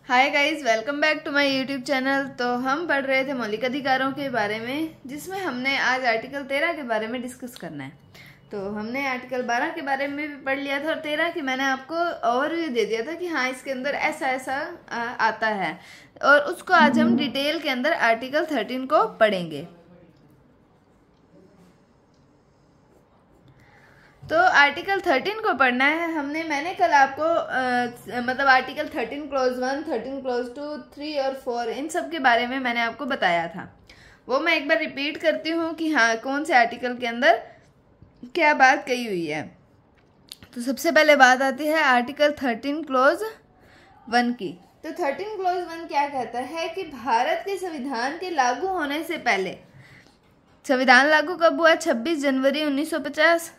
Hi guys, welcome back to my YouTube channel. तो हम पढ़ रहे थे मौलिक अधिकारों के बारे में, जिसमें हमने आज आर्टिकल 13 के बारे में डिस्कस करना है। तो हमने आर्टिकल 12 के बारे में भी पढ़ लिया था और 13 की मैंने आपको ओवरव्यू दे दिया था कि हाँ इसके अंदर ऐसा ऐसा आता है, और उसको आज हम डिटेल के अंदर आर्टिकल 13 को पढ़ेंगे। तो आर्टिकल 13 को पढ़ना है मैंने कल आपको मतलब आर्टिकल 13 क्लॉज 1, 13 क्लॉज 2, 3 और 4 इन सब के बारे में मैंने आपको बताया था। वो मैं एक बार रिपीट करती हूँ कि हाँ कौन से आर्टिकल के अंदर क्या बात कही हुई है। तो सबसे पहले बात आती है आर्टिकल 13 क्लॉज 1 की। तो 13 क्लॉज 1 क्या कहता है कि भारत के संविधान के लागू होने से पहले, संविधान लागू कब हुआ? 26 जनवरी 1950।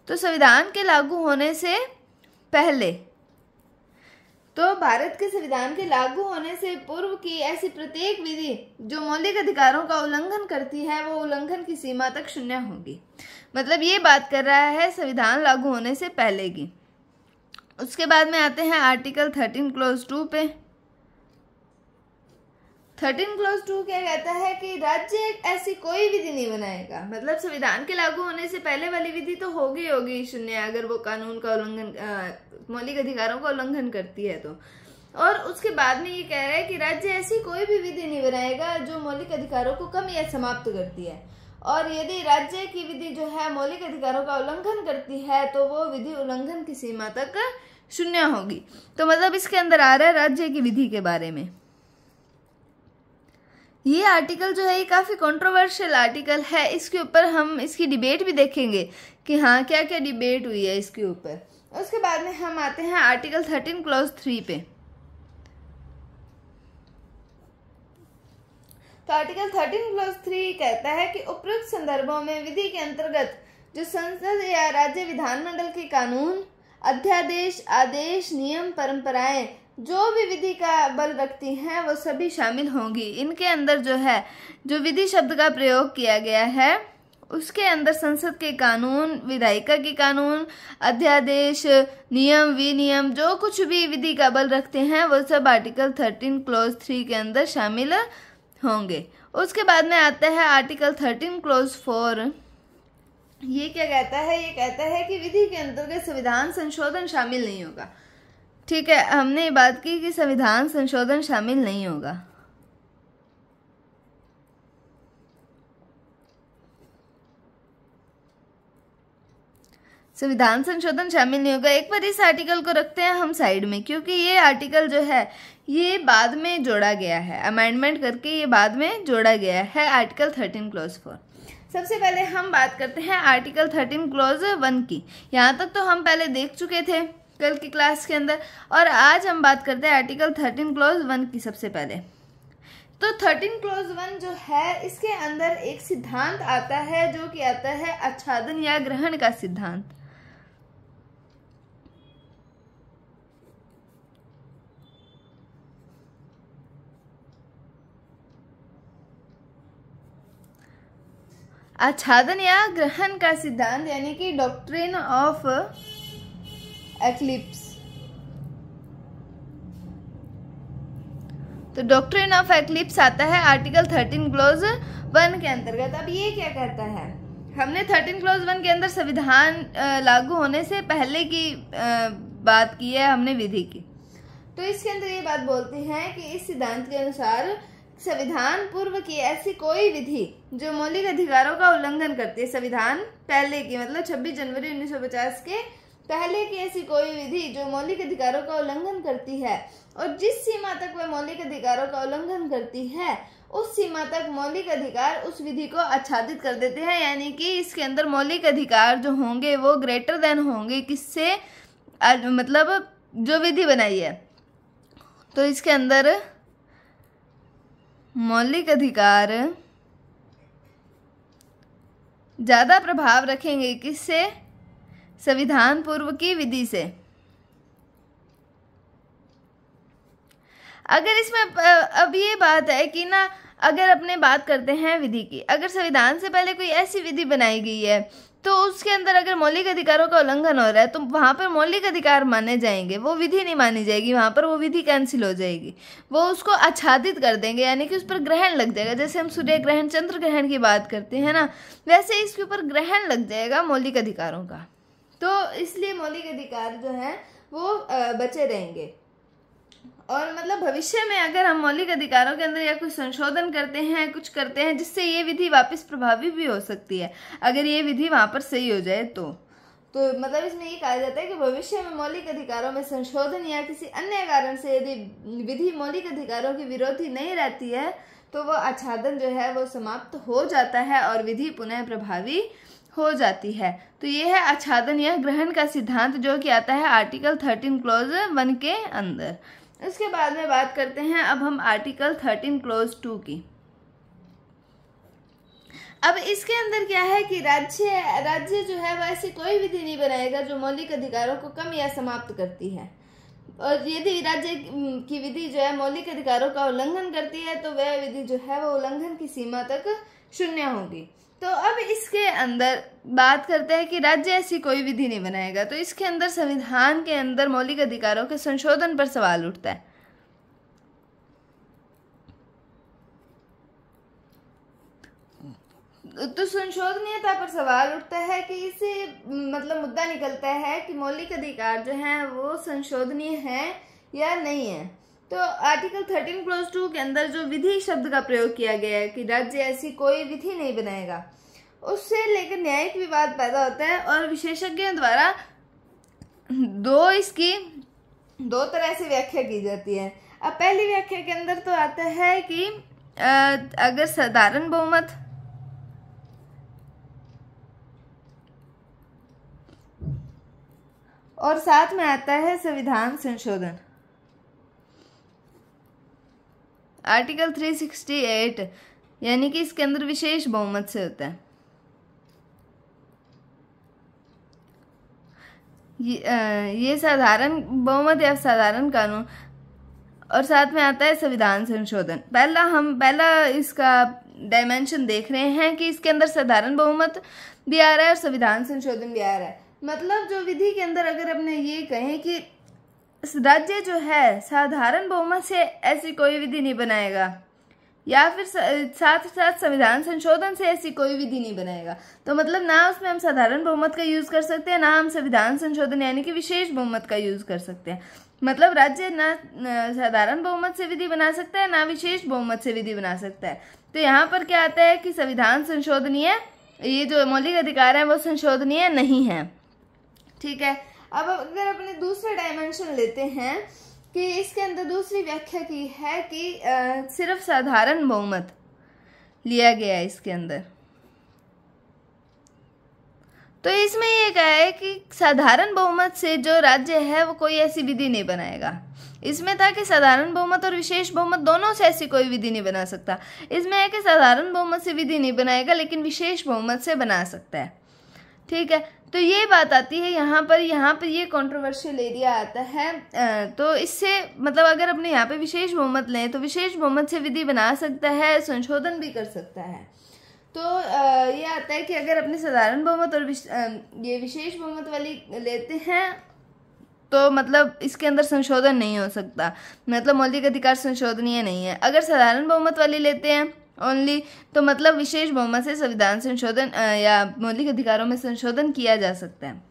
तो संविधान के लागू होने से पहले, तो भारत के संविधान के लागू होने से पूर्व की ऐसी प्रत्येक विधि जो मौलिक अधिकारों का उल्लंघन करती है, वो उल्लंघन की सीमा तक शून्य होगी। मतलब ये बात कर रहा है संविधान लागू होने से पहले की। उसके बाद में आते हैं आर्टिकल 13 क्लॉज 2 पे। 13 क्लॉज 2 क्या कहता है कि राज्य ऐसी कोई विधि नहीं बनाएगा। मतलब संविधान के लागू होने से पहले वाली विधि तो होगी शून्य, अगर वो कानून का उल्लंघन, मौलिक अधिकारों का उल्लंघन करती है तो। और उसके बाद में ये कह रहा है कि राज्य ऐसी कोई भी विधि नहीं बनाएगा जो मौलिक अधिकारों को कम या समाप्त करती है, और यदि राज्य की विधि जो है मौलिक अधिकारों का उल्लंघन करती है तो वो विधि उल्लंघन की सीमा तक शून्य होगी। तो मतलब इसके अंदर आ रहा है राज्य की विधि के बारे में। ये आर्टिकल जो है ये काफ़ी कंट्रोवर्शियल आर्टिकल है। इसके ऊपर हम इसकी डिबेट भी देखेंगे कि हाँ क्या क्या डिबेट हुई है इसके ऊपर। उसके बाद में हम आते हैं आर्टिकल 13 क्लॉज 3 पे। तो आर्टिकल 13 क्लॉज 3 कहता है कि उपयुक्त संदर्भों में विधि के अंतर्गत जो संसद या राज्य विधानमंडल के कानून, अध्यादेश, आदेश, नियम, परंपराएं जो भी विधि का बल रखती हैं वो सभी शामिल होंगी। इनके अंदर जो है जो विधि शब्द का प्रयोग किया गया है उसके अंदर संसद के कानून, विधायिका के कानून, अध्यादेश, नियम, विनियम जो कुछ भी विधि का बल रखते हैं वो सब आर्टिकल 13 क्लॉज 3 के अंदर शामिल होंगे। उसके बाद में आता है आर्टिकल 13 क्लॉज 4। ये क्या कहता है? ये कहता है कि विधि के अंतर्गत संविधान संशोधन शामिल नहीं होगा। ठीक है, हमने ये बात की कि संविधान संशोधन शामिल नहीं होगा। संविधान संशोधन शामिल नहीं होगा। एक बार इस आर्टिकल को रखते हैं हम साइड में, क्योंकि ये आर्टिकल जो है ये बाद में जोड़ा गया है, अमेंडमेंट करके ये बाद में जोड़ा गया है आर्टिकल 13 क्लॉज 4। सबसे पहले हम बात करते हैं आर्टिकल 13 क्लॉज 1 की। यहाँ तक तो हम पहले देख चुके थे कल की क्लास के अंदर, और आज हम बात करते हैं आर्टिकल 13 क्लॉज 1 की। सबसे पहले तो 13 क्लॉज 1 जो है इसके अंदर एक सिद्धांत आता है जो कि आता है आच्छादन या ग्रहण का सिद्धांत। आच्छादन या ग्रहण का सिद्धांत यानी कि डॉक्ट्रिन ऑफ एक्लिप्स। तो डॉक्ट्रिन ऑफ एक्लिप्स आता है आर्टिकल 13 क्लॉज 1 के अंतर्गत। अब ये क्या कहता है? हमने 13 क्लॉज 1 के अंदर संविधान लागू होने से पहले की बात की है हमने विधि की। तो इसके अंदर ये बात बोलती है कि इस सिद्धांत के अनुसार संविधान पूर्व की ऐसी कोई विधि जो मौलिक अधिकारों का उल्लंघन करती है, संविधान पहले की मतलब 26 जनवरी 1950 के पहले की ऐसी कोई विधि जो मौलिक अधिकारों का उल्लंघन करती है, और जिस सीमा तक वह मौलिक अधिकारों का उल्लंघन करती है उस सीमा तक मौलिक अधिकार उस विधि को आच्छादित कर देते हैं। यानी कि इसके अंदर मौलिक अधिकार जो होंगे वो ग्रेटर देन होंगे किससे, मतलब जो विधि बनाई है। तो इसके अंदर मौलिक अधिकार ज्यादा प्रभाव रखेंगे किससे? संविधान पूर्व की विधि से। अगर इसमें अब ये बात है कि ना, अगर अपने बात करते हैं विधि की, अगर संविधान से पहले कोई ऐसी विधि बनाई गई है तो उसके अंदर अगर मौलिक अधिकारों का उल्लंघन हो रहा है तो वहाँ पर मौलिक अधिकार माने जाएंगे, वो विधि नहीं मानी जाएगी, वहाँ पर वो विधि कैंसिल हो जाएगी, वो उसको आच्छादित कर देंगे, यानी कि उस पर ग्रहण लग जाएगा। जैसे हम सूर्य ग्रहण, चंद्र ग्रहण की बात करते हैं ना, वैसे इसके ऊपर ग्रहण लग जाएगा मौलिक अधिकारों का। तो इसलिए मौलिक अधिकार जो है वो बचे रहेंगे। और मतलब भविष्य में अगर हम मौलिक अधिकारों के अंदर या कुछ संशोधन करते हैं, कुछ करते हैं, जिससे ये विधि वापस प्रभावी भी हो सकती है अगर ये विधि वहाँ पर सही हो जाए तो मतलब इसमें ये कहा जाता है कि भविष्य में मौलिक अधिकारों में संशोधन या किसी अन्य कारण से यदि विधि मौलिक अधिकारों की विरोधी नहीं रहती है तो वो आच्छादन जो है वो समाप्त हो जाता है और विधि पुनः प्रभावी हो जाती है। तो ये है आच्छादन या ग्रहण का सिद्धांत, जो कि आता है आर्टिकल 13 क्लॉज 1 के अंदर। उसके बाद में बात करते हैं अब हम आर्टिकल 13 क्लॉज 2 की। अब इसके अंदर क्या है कि राज्य जो है वह ऐसी कोई विधि नहीं बनाएगा जो मौलिक अधिकारों को कम या समाप्त करती है, और यदि राज्य की विधि जो है मौलिक अधिकारों का उल्लंघन करती है तो वह विधि जो है वो उल्लंघन की सीमा तक शून्य होगी। तो अब इसके अंदर बात करते हैं कि राज्य ऐसी कोई विधि नहीं बनाएगा, तो इसके अंदर संविधान के अंदर मौलिक अधिकारों के संशोधन पर सवाल उठता है। तो संशोधनीयता पर सवाल उठता है कि इससे मतलब मुद्दा निकलता है कि मौलिक अधिकार जो है वो संशोधनीय है या नहीं है। तो आर्टिकल 13 क्लॉज 2 के अंदर जो विधि शब्द का प्रयोग किया गया है कि राज्य ऐसी कोई विधि नहीं बनाएगा, उससे लेकर न्यायिक विवाद पैदा होता है और विशेषज्ञों द्वारा इसकी दो तरह से व्याख्या की जाती है। अब पहली व्याख्या के अंदर तो आता है कि अगर साधारण बहुमत और साथ में आता है संविधान संशोधन, आर्टिकल 368, यानी कि इसके अंदर विशेष बहुमत से होता है। ये साधारण बहुमत या साधारण कानून, और साथ में आता है संविधान संशोधन। पहला इसका डायमेंशन देख रहे हैं कि इसके अंदर साधारण बहुमत भी आ रहा है और संविधान संशोधन भी आ रहा है। मतलब जो विधि के अंदर अगर अपने ये कहें कि राज्य जो है साधारण बहुमत से ऐसी कोई विधि नहीं बनाएगा, या फिर साथ साथ संविधान संशोधन से ऐसी कोई विधि नहीं बनाएगा, तो मतलब ना उसमें हम साधारण बहुमत का यूज कर सकते हैं, ना हम संविधान संशोधन यानी कि विशेष बहुमत का यूज कर सकते हैं। मतलब राज्य ना साधारण बहुमत से विधि बना सकता है, ना विशेष बहुमत से विधि बना सकता है। तो यहाँ पर क्या आता है कि संविधान संशोधनीय, ये जो मौलिक अधिकार है वो संशोधनीय नहीं है। ठीक है। अब अगर अपने दूसरा डायमेंशन लेते हैं कि इसके अंदर दूसरी व्याख्या की है कि सिर्फ साधारण बहुमत लिया गया है इसके अंदर। तो इसमें ये कहा है कि साधारण बहुमत से जो राज्य है वो कोई ऐसी विधि नहीं बनाएगा। इसमें था कि साधारण बहुमत और विशेष बहुमत दोनों से ऐसी कोई विधि नहीं बना सकता। इसमें है कि साधारण बहुमत से विधि नहीं बनाएगा लेकिन विशेष बहुमत से बना सकता है। ठीक है। तो ये बात आती है यहाँ पर ये कंट्रोवर्शियल एरिया आता है। तो इससे मतलब अगर अपने यहाँ पे विशेष बहुमत लें तो विशेष बहुमत से विधि बना सकता है, संशोधन भी कर सकता है। तो ये आता है कि अगर अपने साधारण बहुमत और ये विशेष बहुमत वाली लेते हैं तो मतलब इसके अंदर संशोधन नहीं हो सकता, मतलब मौलिक अधिकार संशोधनीय नहीं है। अगर साधारण बहुमत वाली लेते हैं ओनली तो मतलब विशेष बहुमत से संविधान संशोधन या मौलिक अधिकारों में संशोधन किया जा सकता है।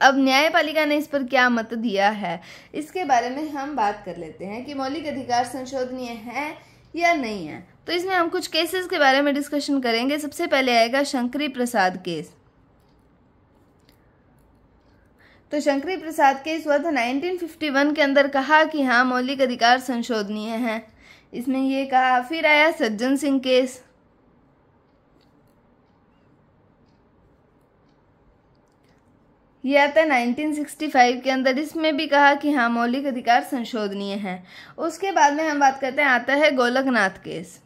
अब न्यायपालिका ने इस पर क्या मत दिया है इसके बारे में हम बात कर लेते हैं कि मौलिक अधिकार संशोधनीय है या नहीं है। तो इसमें हम कुछ केसेस के बारे में डिस्कशन करेंगे। सबसे पहले आएगा शंकरी प्रसाद केस। तो शंकरी प्रसाद केस हुआ था 1951 के अंदर, कहा कि हाँ मौलिक अधिकार संशोधनीय है, इसमें ये कहा। फिर आया सज्जन सिंह केस। ये आता है 1965 के अंदर, इसमें भी कहा कि हाँ मौलिक अधिकार संशोधनीय है। उसके बाद में हम बात करते हैं, आता है गोलकनाथ केस।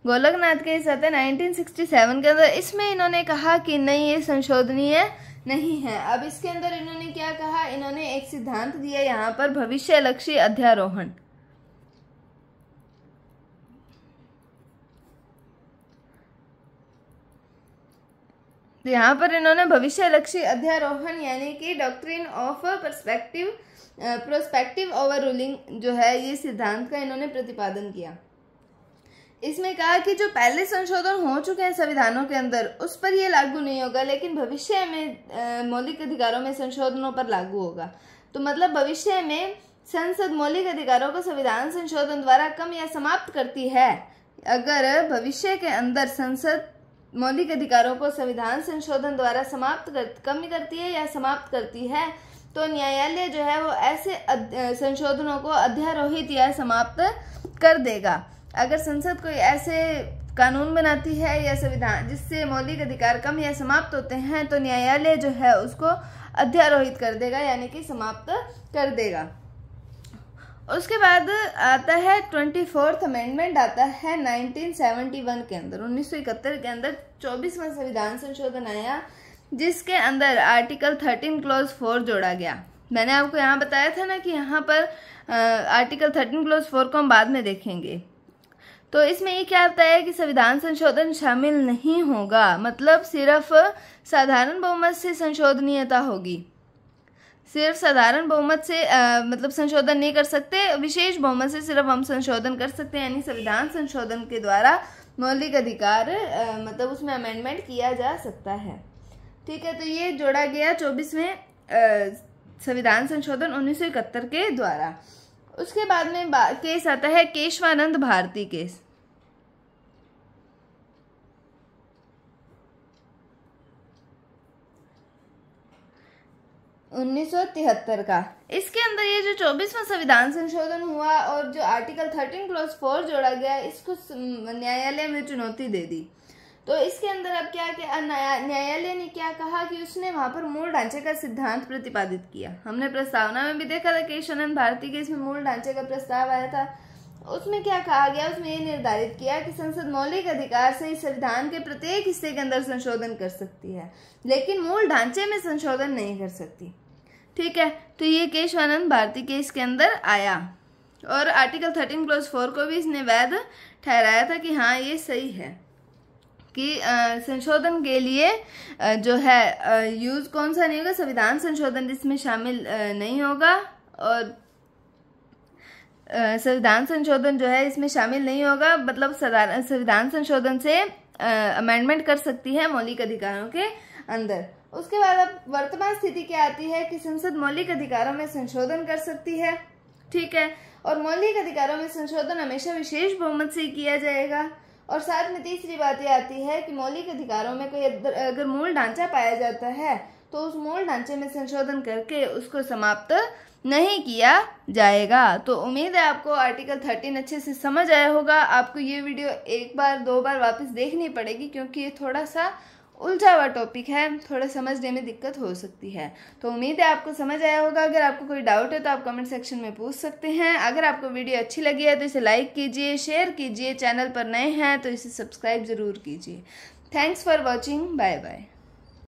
गोलकनाथ केस आता है 1967 के अंदर, इसमें इन्होंने कहा कि नहीं ये संशोधनीय नहीं है। अब इसके अंदर इन्होंने क्या कहा, इन्होंने एक सिद्धांत दिया यहाँ पर भविष्य लक्ष्य अध्यारोहण। तो यहाँ पर इन्होंने भविष्य लक्षी अध्यारोहण यानी कि doctrine of prospective over ruling जो है, ये सिद्धांत का इन्होंने प्रतिपादन किया। इसमें कहा कि जो पहले संशोधन हो चुके हैं संविधानों के अंदर उस पर ये लागू नहीं होगा, लेकिन भविष्य में मौलिक अधिकारों में संशोधनों पर लागू होगा। तो मतलब भविष्य में संसद मौलिक अधिकारों को संविधान संशोधन द्वारा कम या समाप्त करती है। अगर भविष्य के अंदर संसद मौलिक अधिकारों को संविधान संशोधन द्वारा कम करती है या समाप्त करती है, तो न्यायालय जो है वो ऐसे संशोधनों को अध्यारोहित या समाप्त कर देगा। अगर संसद कोई ऐसे कानून बनाती है या संविधान जिससे मौलिक अधिकार कम या समाप्त होते हैं, तो न्यायालय जो है उसको अध्यारोहित कर देगा यानी कि समाप्त कर देगा। उसके बाद आता है 24th अमेंडमेंट, आता है 1971 के अंदर। 1971 के अंदर 24वां संविधान संशोधन आया, जिसके अंदर आर्टिकल 13 क्लॉज 4 जोड़ा गया। मैंने आपको यहाँ बताया था ना कि यहाँ पर आर्टिकल 13 क्लॉज 4 को हम बाद में देखेंगे। तो इसमें ये क्या आता है कि संविधान संशोधन शामिल नहीं होगा, मतलब सिर्फ साधारण बहुमत से संशोधनीयता होगी। सिर्फ साधारण बहुमत से मतलब संशोधन नहीं कर सकते, विशेष बहुमत से सिर्फ हम संशोधन कर सकते हैं, यानी संविधान संशोधन के द्वारा मौलिक अधिकार मतलब उसमें अमेंडमेंट किया जा सकता है। ठीक है, तो ये जोड़ा गया 24वें संविधान संशोधन 1971 के द्वारा। उसके बाद में केस आता है केशवानंद भारती केस। 1973 का। इसके अंदर ये जो 24वां संविधान संशोधन हुआ और जो आर्टिकल 13 क्लॉज 4 जोड़ा गया, इसको न्यायालय में चुनौती दे दी। तो इसके अंदर अब क्या न्यायालय ने क्या कहा कि उसने वहां पर मूल ढांचे का सिद्धांत प्रतिपादित किया। हमने प्रस्तावना में भी देखा था केशवानंद भारती के इसमें मूल ढांचे का प्रस्ताव आया था। उसमें क्या कहा गया, उसमें ये निर्धारित किया कि संसद मौलिक अधिकार से इस संविधान के प्रत्येक हिस्से के अंदर संशोधन कर सकती है, लेकिन मूल ढांचे में संशोधन नहीं कर सकती। ठीक है, तो ये केशवानंद भारती केस के अंदर आया और आर्टिकल 13 क्लॉज 4 को भी इसने वैध ठहराया था कि हाँ ये सही है कि संशोधन के लिए जो है यूज कौन सा नहीं होगा, संविधान संशोधन इसमें शामिल नहीं होगा और संविधान संशोधन जो है इसमें शामिल नहीं होगा, मतलब संविधान संशोधन से अमेंडमेंट कर सकती है मौलिक अधिकारों के अंदर। उसके बाद अब वर्तमान स्थिति क्या आती है कि संसद मौलिक अधिकारों में संशोधन कर सकती है। ठीक है, और मौलिक अधिकारों में संशोधन हमेशा विशेष बहुमत से किया जाएगा। और साथ में तीसरी बात ये आती है कि मौलिक अधिकारों में कोई अगर मूल ढांचा पाया जाता है तो उस मूल ढांचे में संशोधन करके उसको समाप्त नहीं किया जाएगा। तो उम्मीद है आपको आर्टिकल 13 अच्छे से समझ आया होगा। आपको ये वीडियो एक बार दो बार वापस देखनी पड़ेगी क्योंकि ये थोड़ा सा उलझा हुआ टॉपिक है, थोड़ा समझने में दिक्कत हो सकती है। तो उम्मीद है आपको समझ आया होगा। अगर आपको कोई डाउट है तो आप कमेंट सेक्शन में पूछ सकते हैं। अगर आपको वीडियो अच्छी लगी है तो इसे लाइक कीजिए, शेयर कीजिए, चैनल पर नए हैं तो इसे सब्सक्राइब जरूर कीजिए। Thanks for watching, bye bye.